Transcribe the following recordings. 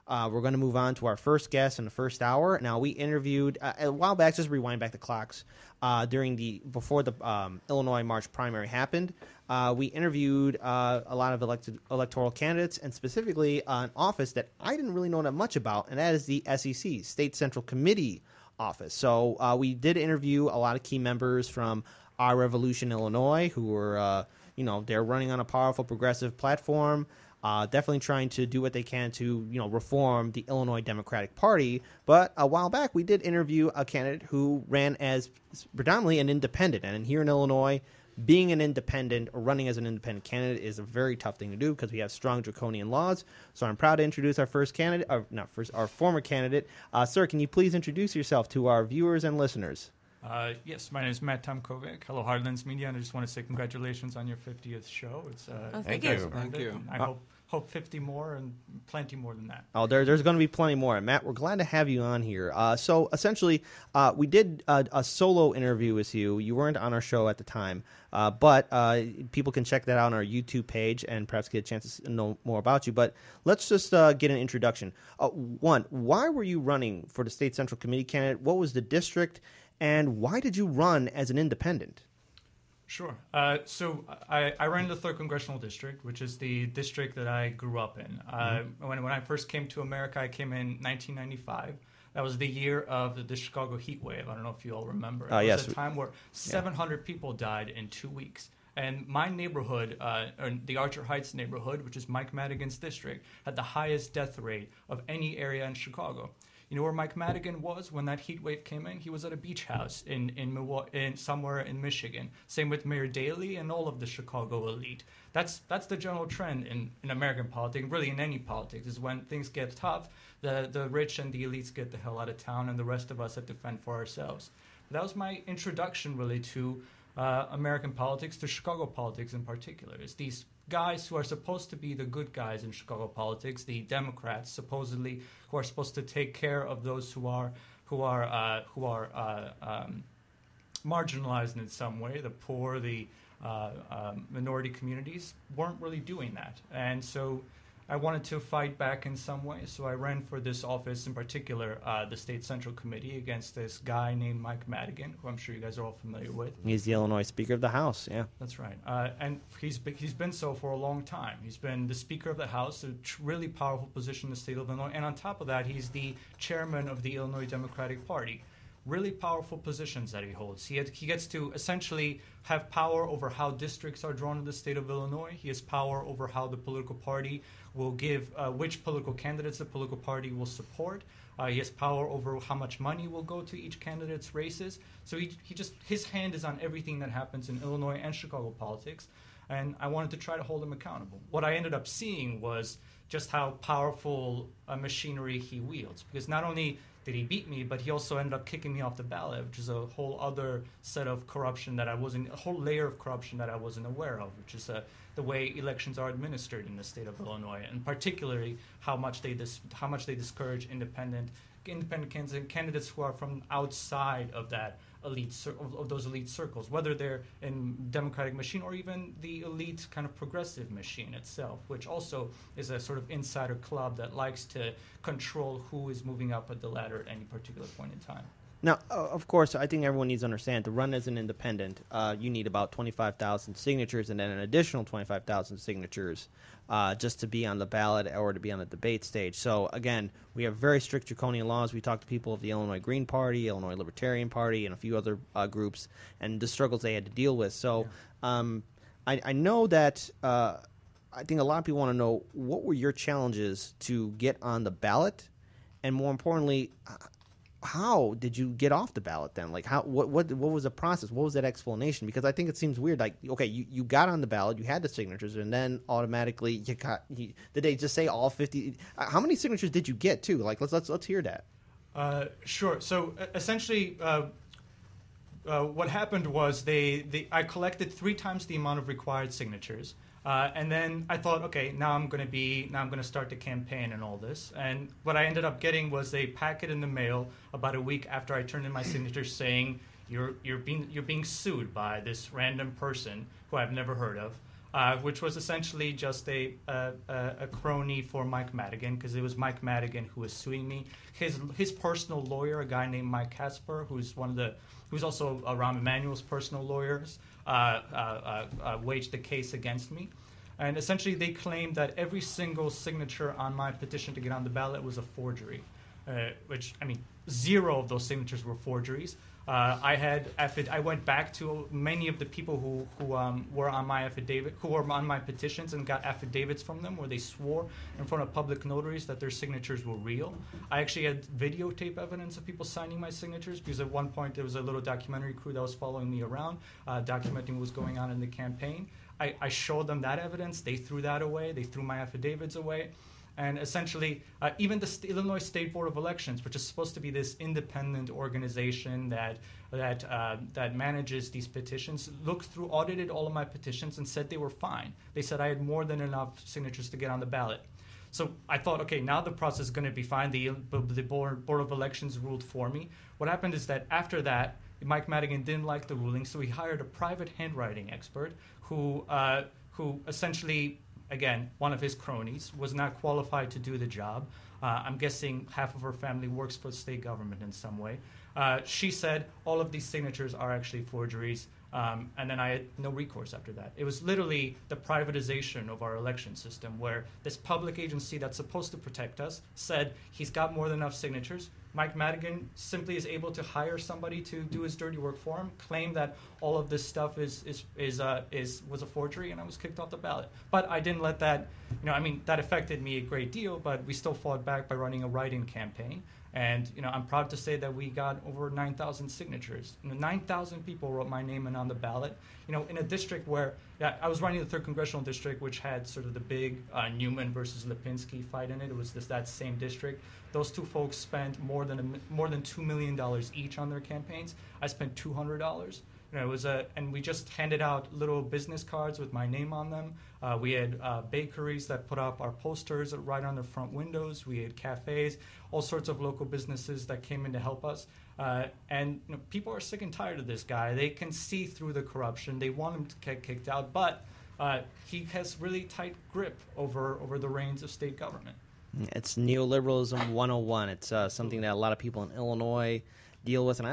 We're going to move on to our first guest in the first hour. Now, we interviewed a while back, just rewind back the clocks, before the Illinois March primary happened. We interviewed a lot of electoral candidates, and specifically an office that I didn't really know that much about, and that is the SEC, State Central Committee office. So we did interview a lot of key members from Our Revolution, Illinois, who were, they're running on a powerful progressive platform, definitely trying to do what they can to, reform the Illinois Democratic Party. But a while back, we did interview a candidate who ran as predominantly an independent. And here in Illinois, being an independent or running as an independent candidate is a very tough thing to do because we have strong draconian laws. So I'm proud to introduce our first candidate, our former candidate. Sir, can you please introduce yourself to our viewers and listeners? Yes, my name is Matt Tomkowiak. Hello, Heartlands Media, and I just want to say congratulations on your 50th show. It's thank you. Thank you. I hope 50 more and plenty more than that. Oh, there's going to be plenty more. Matt, we're glad to have you on here. So essentially, we did a solo interview with you. You weren't on our show at the time, but people can check that out on our YouTube page and perhaps get a chance to know more about you. But let's just get an introduction. One, why were you running for the State Central Committee candidate? What was the district? And why did you run as an independent? Sure. So I ran the 3rd Congressional District, which is the district that I grew up in. When I first came to America, I came in 1995. That was the year of the Chicago heat wave. I don't know if you all remember. It was a time where 700 people died in 2 weeks. And my neighborhood, the Archer Heights neighborhood, which is Mike Madigan's district, had the highest death rate of any area in Chicago. You know where Mike Madigan was when that heat wave came in? He was at a beach house in somewhere in Michigan. Same with Mayor Daley and all of the Chicago elite. That's the general trend in American politics, really in any politics, is when things get tough, the rich and the elites get the hell out of town, and the rest of us have to fend for ourselves. That was my introduction, really, to American politics, to Chicago politics in particular. It's these guys who are supposed to be the good guys in Chicago politics, the Democrats, supposedly, who are supposed to take care of those who are marginalized in some way, the poor, the minority communities, weren't really doing that. And so I wanted to fight back in some way, so I ran for this office, in particular, the State Central Committee, against this guy named Mike Madigan, who I'm sure you guys are all familiar with. He's the Illinois Speaker of the House, yeah. That's right. And he's been so for a long time. He's been the Speaker of the House, a really powerful position in the state of Illinois, and on top of that, he's the chairman of the Illinois Democratic Party. Really powerful positions that he holds. He gets to essentially have power over how districts are drawn in the state of Illinois. He has power over how the political party will give, which political candidates the political party will support. He has power over how much money will go to each candidate's races. So his hand is on everything that happens in Illinois and Chicago politics. And I wanted to try to hold him accountable. What I ended up seeing was just how powerful a machinery he wields. Because not only did he beat me, but he also ended up kicking me off the ballot, which is a whole other set of corruption a whole layer of corruption that I wasn't aware of, which is the way elections are administered in the state of Illinois, and particularly how much they discourage independent candidates who are from outside of that of those elite circles, whether they're in Democratic machine or even the elite kind of progressive machine itself, which also is a sort of insider club that likes to control who is moving up at the ladder at any particular point in time. Now, of course, I think everyone needs to understand to run as an independent, you need about 25,000 signatures and then an additional 25,000 signatures just to be on the ballot or to be on the debate stage. So, again, we have very strict draconian laws. We talked to people of the Illinois Green Party, Illinois Libertarian Party, and a few other groups, and the struggles they had to deal with. So I know that I think a lot of people want to know, what were your challenges to get on the ballot? And more importantly, how did you get off the ballot then? Like, what was the process? What was that explanation? Because I think it seems weird. Like, okay, you got on the ballot, you had the signatures, and then automatically did they just say all 50? How many signatures did you get too? Like, let's hear that. Sure. So essentially, what happened was I collected 3 times the amount of required signatures. And then I thought, okay, now I'm going to start the campaign and all this. And what I ended up getting was a packet in the mail about a week after I turned in my signature saying you're being sued by this random person who I've never heard of. which was essentially just a crony for Mike Madigan, because it was Mike Madigan who was suing me. His personal lawyer, a guy named Mike Casper, who's also Rahm Emanuel's personal lawyers, waged the case against me. And essentially, they claimed that every single signature on my petition to get on the ballot was a forgery, which, I mean, 0 of those signatures were forgeries. I went back to many of the people who were on my affidavit, who were on my petitions, and got affidavits from them where they swore in front of public notaries that their signatures were real. I actually had videotape evidence of people signing my signatures, because at one point there was a little documentary crew that was following me around, documenting what was going on in the campaign. I showed them that evidence. They threw that away. They threw my affidavits away. And essentially, even the Illinois State Board of Elections, which is supposed to be this independent organization that manages these petitions, audited all of my petitions and said they were fine. They said I had more than enough signatures to get on the ballot. So I thought, okay, now the process is going to be fine. The Board of Elections ruled for me. What happened is that after that, Mike Madigan didn't like the ruling, so he hired a private handwriting expert who essentially, again, one of his cronies, was not qualified to do the job. I'm guessing half of her family works for the state government in some way. She said all of these signatures are actually forgeries, and then I had no recourse after that. It was literally the privatization of our election system, where this public agency that's supposed to protect us said he's got more than enough signatures. Mike Madigan simply is able to hire somebody to do his dirty work for him, claim that all of this stuff was a forgery, and I was kicked off the ballot. But I didn't let that, that affected me a great deal, but we still fought back by running a write-in campaign. And, I'm proud to say that we got over 9,000 signatures. 9,000 people wrote my name in on the ballot. In a district where, I was running the 3rd Congressional District, which had sort of the big Newman versus Lipinski fight in it. It was that same district. Those two folks spent more than $2 million each on their campaigns. I spent $200. And we just handed out little business cards with my name on them. We had bakeries that put up our posters right on their front windows. We had cafes, all sorts of local businesses that came in to help us. And people are sick and tired of this guy. They can see through the corruption. They want him to get kicked out, but he has really tight grip over the reins of state government. It's neoliberalism 101. It's something that a lot of people in Illinois deal with, and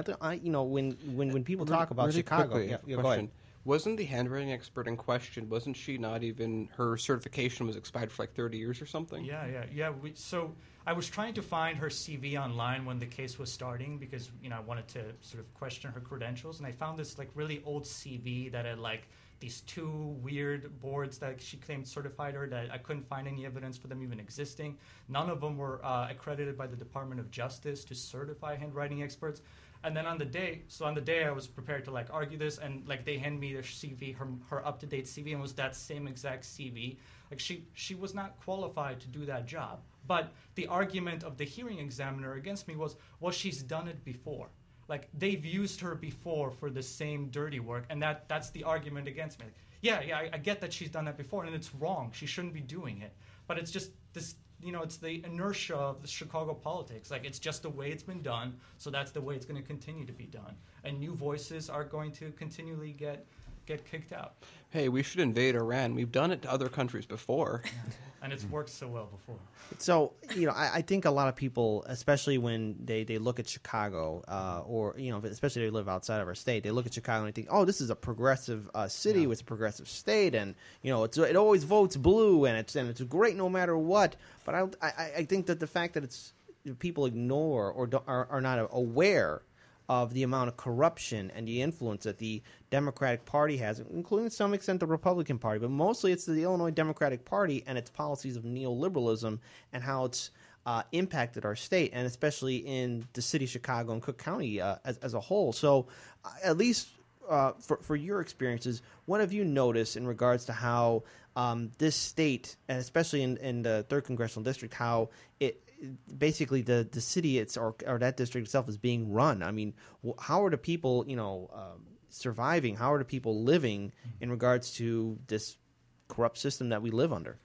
when people talk about really Chicago, quickly, go ahead. Wasn't the handwriting expert in question? Wasn't she not even, her certification was expired for like 30 years or something? Yeah. So I was trying to find her CV online when the case was starting, because I wanted to sort of question her credentials, and I found this like really old CV that had like these 2 weird boards that she claimed certified her, that I couldn't find any evidence for them even existing. None of them were accredited by the Department of Justice to certify handwriting experts. And then on the day I was prepared to like argue this, and like they hand me their CV, her up-to-date CV, and it was that same exact CV. Like she was not qualified to do that job. But the argument of the hearing examiner against me was, well, she's done it before. Like, they've used her before for the same dirty work, and that's the argument against me. Like, I get that she's done that before, and it's wrong. She shouldn't be doing it. But it's just this, it's the inertia of the Chicago politics. Like, it's just the way it's been done, so that's the way it's going to continue to be done. And new voices are going to continually get kicked out. Hey, we should invade Iran. We've done it to other countries before. And it's worked so well before. So, I think a lot of people, especially when they look at Chicago, or, especially if they live outside of our state, they look at Chicago and they think, oh, this is a progressive city with a progressive state, and, it always votes blue, and it's great no matter what. But I think that the fact that people ignore or are not aware of the amount of corruption and the influence that the Democratic Party has, including to some extent the Republican Party, but mostly it's the Illinois Democratic Party and its policies of neoliberalism and how it's impacted our state, and especially in the city of Chicago and Cook County as a whole. So at least for your experiences, what have you noticed in regards to how this state, and especially in the 3rd Congressional District, how it basically the city or that district itself is being run? I mean, how are the people surviving? How are the people living in regards to this corrupt system that we live under?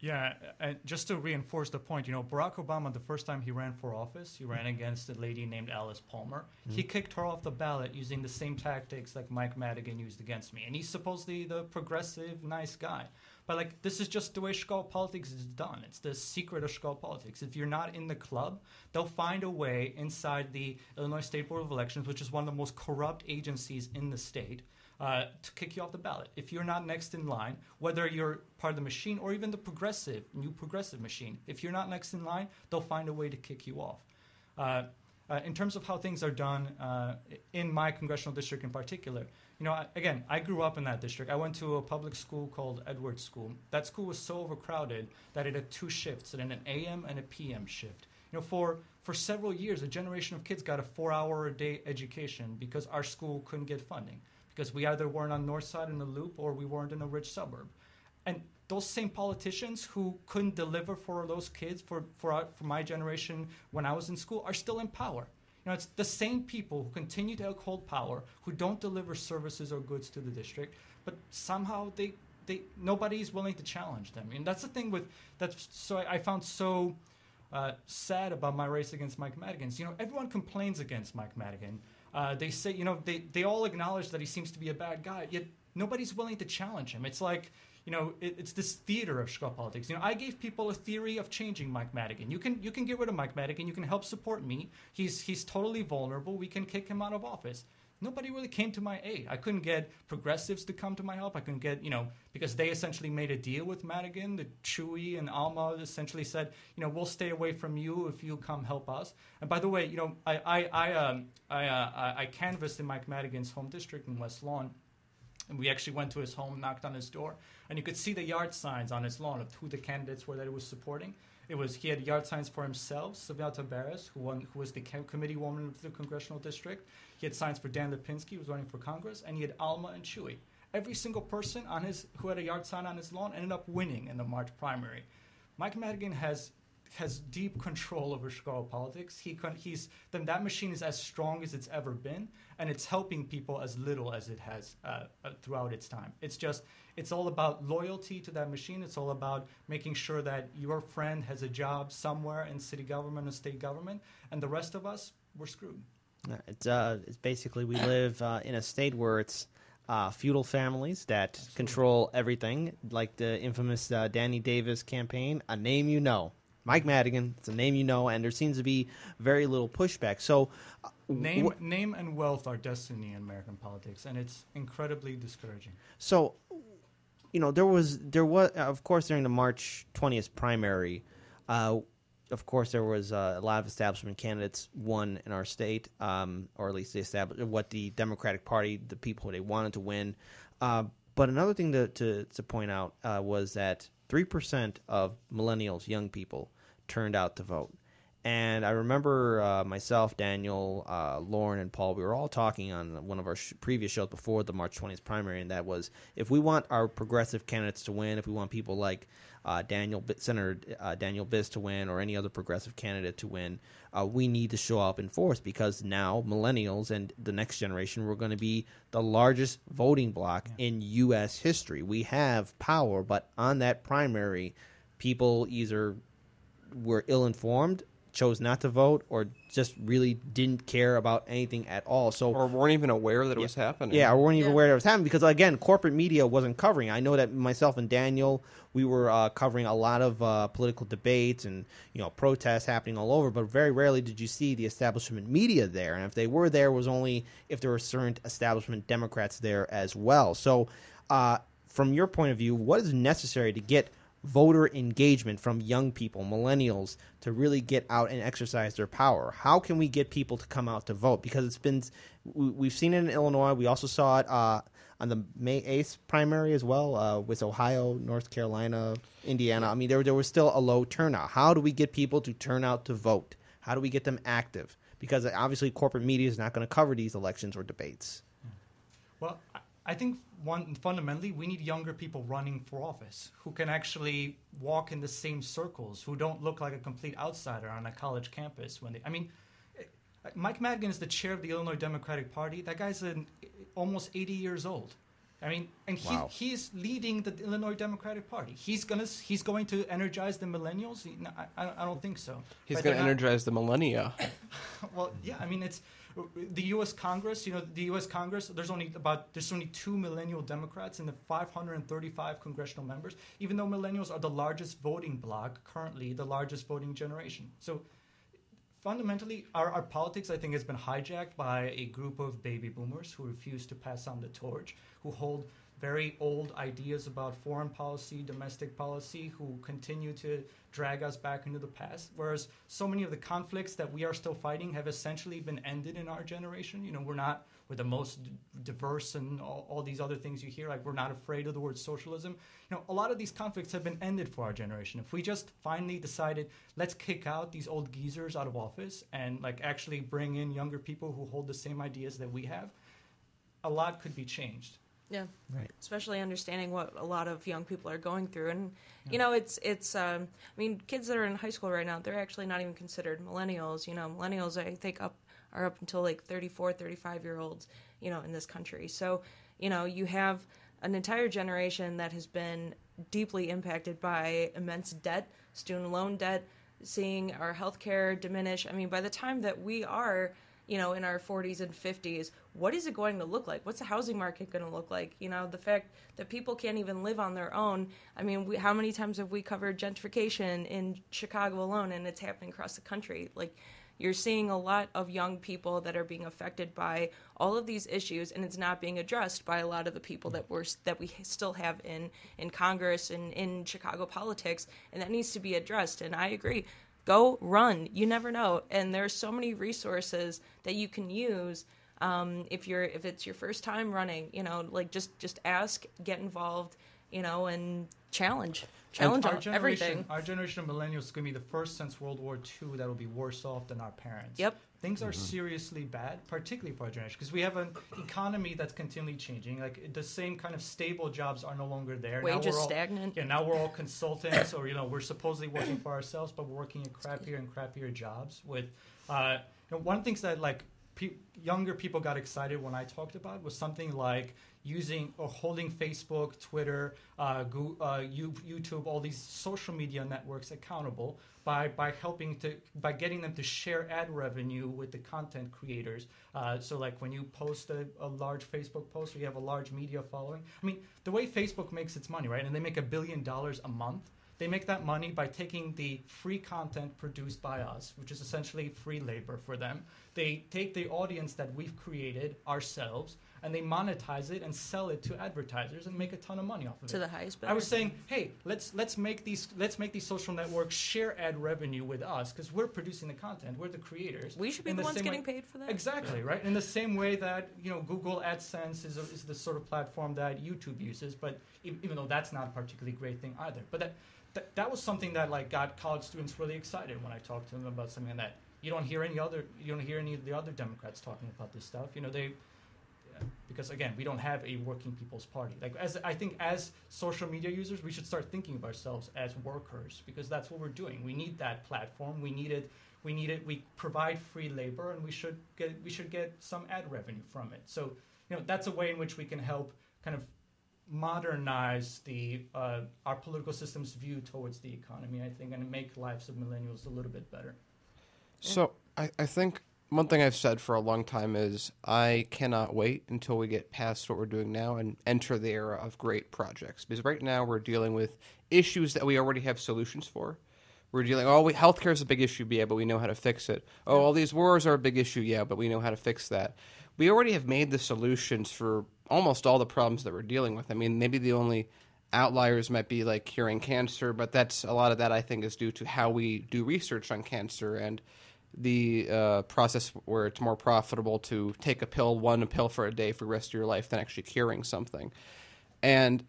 Yeah, and just to reinforce the point, Barack Obama, the first time he ran for office, he ran against a lady named Alice Palmer. He kicked her off the ballot using the same tactics like Mike Madigan used against me. And he's supposedly the progressive, nice guy. But, this is just the way Chicago politics is done. It's the secret of Chicago politics. If you're not in the club, they'll find a way inside the Illinois State Board of Elections, which is one of the most corrupt agencies in the state, to kick you off the ballot. If you're not next in line, whether you're part of the machine or even the new progressive machine, if you're not next in line, they'll find a way to kick you off. In terms of how things are done in my congressional district in particular, I grew up in that district. I went to a public school called Edwards School. That school was so overcrowded that it had 2 shifts, and an AM and a PM shift. For several years, a generation of kids got a 4-hour-a-day education because our school couldn't get funding, because we either weren't on North Side in the Loop or we weren't in a rich suburb. And those same politicians who couldn't deliver for those kids for my generation when I was in school are still in power. It's the same people who continue to hold power, who don't deliver services or goods to the district, but somehow nobody's willing to challenge them. And that's the thing I found so sad about my race against Mike Madigan. Everyone complains against Mike Madigan. They say, they all acknowledge that he seems to be a bad guy, yet nobody's willing to challenge him. It's like, it's this theater of Chicago politics. I gave people a theory of changing Mike Madigan. You can get rid of Mike Madigan. You can help support me. He's totally vulnerable. We can kick him out of office. Nobody really came to my aid. I couldn't get progressives to come to my help. I couldn't get, because they essentially made a deal with Madigan. The Chewy and Alma essentially said, we'll stay away from you if you come help us. And by the way, I canvassed in Mike Madigan's home district in West Lawn. And we actually went to his home, knocked on his door, and you could see the yard signs on his lawn of who the candidates were that he was supporting. He had yard signs for himself, Sylvia Taveras, who was the committee woman of the congressional district. He had signs for Dan Lipinski, who was running for Congress, and he had Alma and Chewy. Every single person who had a yard sign on his lawn ended up winning in the March primary. Mike Madigan has deep control over Chicago politics. That machine is as strong as it's ever been, and it's helping people as little as it has throughout its time. It's all about loyalty to that machine. It's all about making sure that your friend has a job somewhere in city government and state government, and the rest of us, we're screwed. It's basically we live in a state where it's feudal families that control everything, like the infamous Danny Davis campaign, a name you know. Mike Madigan, it's a name you know, and there seems to be very little pushback. So, name and wealth are destiny in American politics, and it's incredibly discouraging. So, there was of course during the March 20th primary, of course there was a lot of establishment candidates won in our state, or at least they established what the Democratic Party, the people they wanted to win. But another thing to point out was that 3% of millennials, young people, turned out to vote. And I remember myself, Daniel, Lauren, and Paul, we were all talking on one of our previous shows before the March 20th primary, and that was if we want our progressive candidates to win, if we want people like Senator Daniel Biss to win or any other progressive candidate to win, we need to show up in force, because now millennials and the next generation, we're going to be the largest voting bloc in U.S. history. We have power, but on that primary, people either were ill-informed, chose not to vote, or just really didn't care about anything at all. So, or weren't even aware that it was happening. Yeah, or weren't even aware that it was happening, because, again, corporate media wasn't covering. I know that myself and Daniel, we were covering a lot of political debates and protests happening all over, but very rarely did you see the establishment media there. And if they were there, it was only if there were certain establishment Democrats there as well. So from your point of view, what is necessary to get voter engagement from young people, millennials, to really get out and exercise their power? How can we get people to come out to vote? Because we've seen it in Illinois. We also saw it on the May 8th primary as well, with Ohio, North Carolina, Indiana. I mean, there was still a low turnout. How do we get people to turn out to vote? How do we get them active? Because obviously corporate media is not going to cover these elections or debates. Well, I think fundamentally, we need younger people running for office who can actually walk in the same circles, who don't look like a complete outsider on a college campus. Mike Madigan is the chair of the Illinois Democratic Party. That guy's almost 80 years old. I mean, and Wow. he's leading the Illinois Democratic Party. He's going to energize the millennials. No, I don't think so. He's But going to they're not- energize the millennia. Well, yeah. I mean, it's the U.S. Congress. You know, the U.S. Congress. There's only 2 millennial Democrats in the 535 congressional members. Even though millennials are the largest voting bloc currently, the largest voting generation. So fundamentally, our politics, I think, has been hijacked by a group of baby boomers who refuse to pass on the torch, who hold very old ideas about foreign policy, domestic policy, who continue to drag us back into the past. Whereas so many of the conflicts that we are still fighting have essentially been ended in our generation. You know, we're the most diverse and all these other things you hear. Like, we're not afraid of the word socialism. You know, a lot of these conflicts have been ended for our generation. If we just finally decided, let's kick out these old geezers out of office and like actually bring in younger people who hold the same ideas that we have, a lot could be changed. Yeah, Right. especially understanding what a lot of young people are going through, and you know, it's. I mean, kids that are in high school right now, they're actually not even considered millennials. You know, millennials I think are up until like 34, 35-year-olds. You know, in this country. So, you know, you have an entire generation that has been deeply impacted by immense debt, student loan debt, seeing our healthcare diminish. I mean, by the time that we are, you know, in our 40s and 50s, what is it going to look like? What's the housing market going to look like? You know, the fact that people can't even live on their own. I mean, how many times have we covered gentrification in Chicago alone, and it's happening across the country? Like, you're seeing a lot of young people that are being affected by all of these issues, and it's not being addressed by a lot of the people that we still have in Congress and in Chicago politics, and that needs to be addressed. And I agree. Go run. You never know. And there's so many resources that you can use if it's your first time running. You know, like just ask, get involved. You know, and challenge everything. Our generation of millennials is going to be the first since World War II that will be worse off than our parents. Yep. Things are seriously bad, particularly for our generation, because we have an economy that's continually changing. Like, the same kind of stable jobs are no longer there. Wages stagnant. Yeah, now we're all consultants, or, you know, we're supposedly working for ourselves, but we're working at crappier and crappier jobs. With, you know, one of the things that like younger people got excited when I talked about was something like using or holding Facebook, Twitter, YouTube, all these social media networks accountable by getting them to share ad revenue with the content creators. So like when you post a large Facebook post, or you have a large media following. I mean, the way Facebook makes its money, right? And they make $1 billion a month. They make that money by taking the free content produced by us, which is essentially free labor for them. They take the audience that we've created ourselves, and they monetize it and sell it to advertisers and make a ton of money off of it. To the highest bidder. I was saying, hey, let's make these social networks share ad revenue with us, because we're producing the content, we're the creaters. We should be the ones getting paid for that. Exactly, right? In the same way that, you know, Google AdSense is the sort of platform that YouTube uses, but even though that's not a particularly great thing either. But that was something that like got college students really excited when I talked to them about something that you don't hear any of the other Democrats talking about this stuff. You know, because again, we don't have a working people's party. Like, I think as social media users, we should start thinking of ourselves as workers, because that's what we're doing. We need that platform. We need it. We provide free labor, and we should get some ad revenue from it. So, you know, that's a way in which we can help kind of modernize our political system's view towards the economy, I think, and make lives of millennials a little bit better. So I think one thing I've said for a long time is I cannot wait until we get past what we're doing now and enter the era of great projects. Because right now we're dealing with issues that we already have solutions for. We're dealing, healthcare is a big issue, yeah, but we know how to fix it. Oh, all these wars are a big issue, yeah, but we know how to fix that. We already have made the solutions for almost all the problems that we're dealing with. I mean, maybe the only outliers might be like curing cancer, but a lot of that I think is due to how we do research on cancer and the process where it's more profitable to take a pill for a day for the rest of your life than actually curing something. And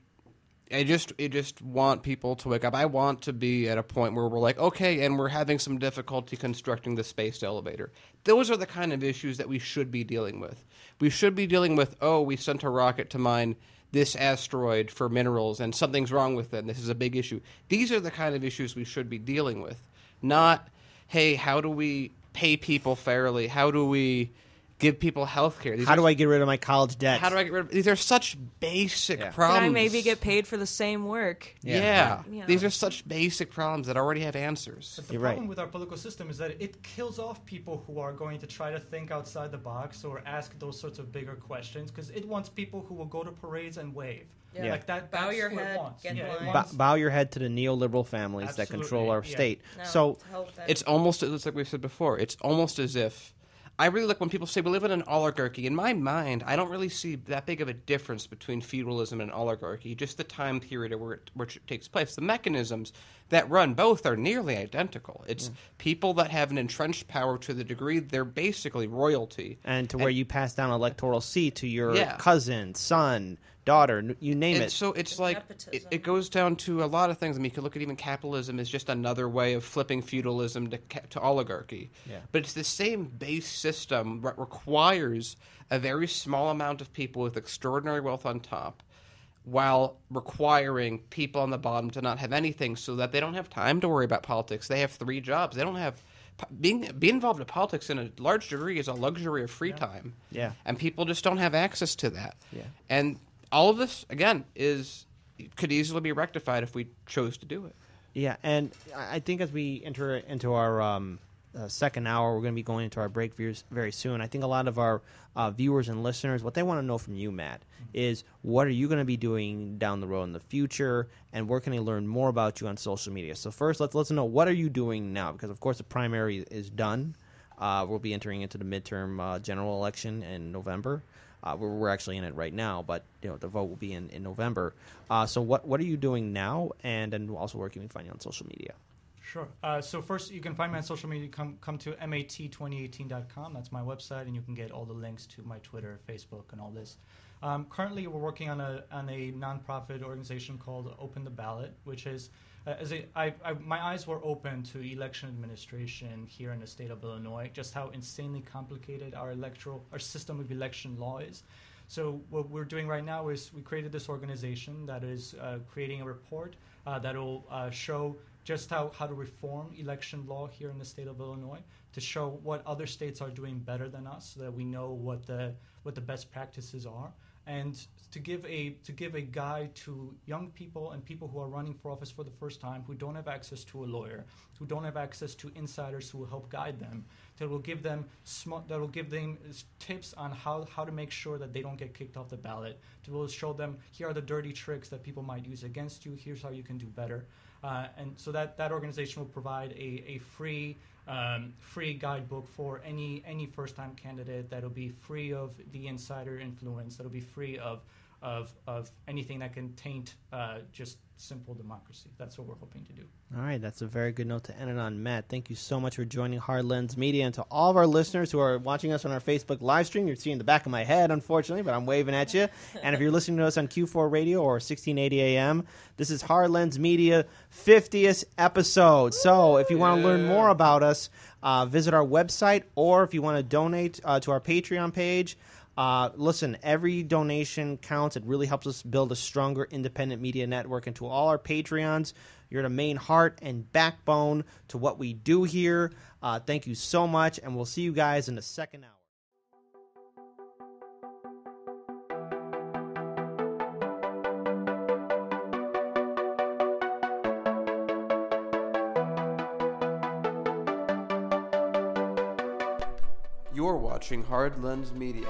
I just want people to wake up. I want to be at a point where we're like, okay, and we're having some difficulty constructing the space elevator. Those are the kind of issues that we should be dealing with. We should be dealing with, we sent a rocket to mine this asteroid for minerals and something's wrong with it and this is a big issue. These are the kind of issues we should be dealing with. Not, hey, how do we pay people fairly? How do we give people health care. How do I get rid of my college debt? How do I get rid of these? Are such basic Yeah. problems. Can I maybe get paid for the same work? Yeah. Yeah. These are such basic problems that already have answers. But the You're problem right. with our political system is that it kills off people who are going to try to think outside the box or ask those sorts of bigger questions, because it wants people who will go to parades and wave. Yeah. Like that. Bow that's your who it head, wants. get in it line. wants- Bow your head to the neoliberal families that control our Absolutely, yeah. state. No, So hope that- It's almost like we said before. It's almost as if I really like when people say we live in an oligarchy. In my mind, I don't really see that big of a difference between feudalism and oligarchy. Just the time period which it takes place. The mechanisms that run both are nearly identical. It's people that have an entrenched power to the degree they're basically royalty. and to where you pass down electoral seat to your Yeah. cousin, son, daughter, you name And it. so it's like nepotism. it goes down to a lot of things. I mean, you can look at even capitalism as just another way of flipping feudalism to oligarchy. Yeah. But it's the same base system that requires a very small amount of people with extraordinary wealth on top, while requiring people on the bottom to not have anything, so that they don't have time to worry about politics. They have 3 jobs. They don't have being involved in politics in a large degree is a luxury of free time. Yeah. And people just don't have access to that. Yeah. And all of this, again, could easily be rectified if we chose to do it. Yeah, and I think as we enter into our second hour, we're going to be going into our break very soon. I think a lot of our viewers and listeners, what they want to know from you, Matt, is what are you going to be doing down the road in the future, and where can they learn more about you on social media? So first, let's know, what are you doing now? Because, of course, the primary is done. We'll be entering into the midterm general election in November. We're actually in it right now, but the vote will be in November. So what are you doing now, and then also where can we find you on social media? Sure. So first, you can find me on social media. Come to mat2018.com. That's my website, and you can get all the links to my Twitter, Facebook, and all this. Currently, we're working on a nonprofit organization called Open the Ballot, which is my eyes were open to election administration here in the state of Illinois, just how insanely complicated our system of election law is. So what we're doing right now is we created this organization that is creating a report that will show just how to reform election law here in the state of Illinois, to show what other states are doing better than us, so that we know what the best practices are, and to give a guide to young people and people who are running for office for the first time, who don't have access to a lawyer, who don't have access to insiders who will help guide them, that will give them tips on how to make sure that they don't get kicked off the ballot, to show them, here are the dirty tricks that people might use against you, here's how you can do better. And so that organization will provide a free guidebook for any first-time candidate, that'll be free of the insider influence, that'll be free of anything that can taint just simple democracy. That's what we're hoping to do. All right, that's a very good note to end it on, Matt. Thank you so much for joining Hard Lens Media. And to all of our listeners who are watching us on our Facebook live stream, you're seeing the back of my head, unfortunately, but I'm waving at you. And if you're listening to us on Q4 Radio or 1680 AM, this is Hard Lens Media 50th episode. So if you want to learn more about us, visit our website, or if you want to donate to our Patreon page, listen, every donation counts. It really helps us build a stronger independent media network. And to all our Patreons, you're the main heart and backbone to what we do here. Thank you so much, and we'll see you guys in the second hour. You're watching Hard Lens Media.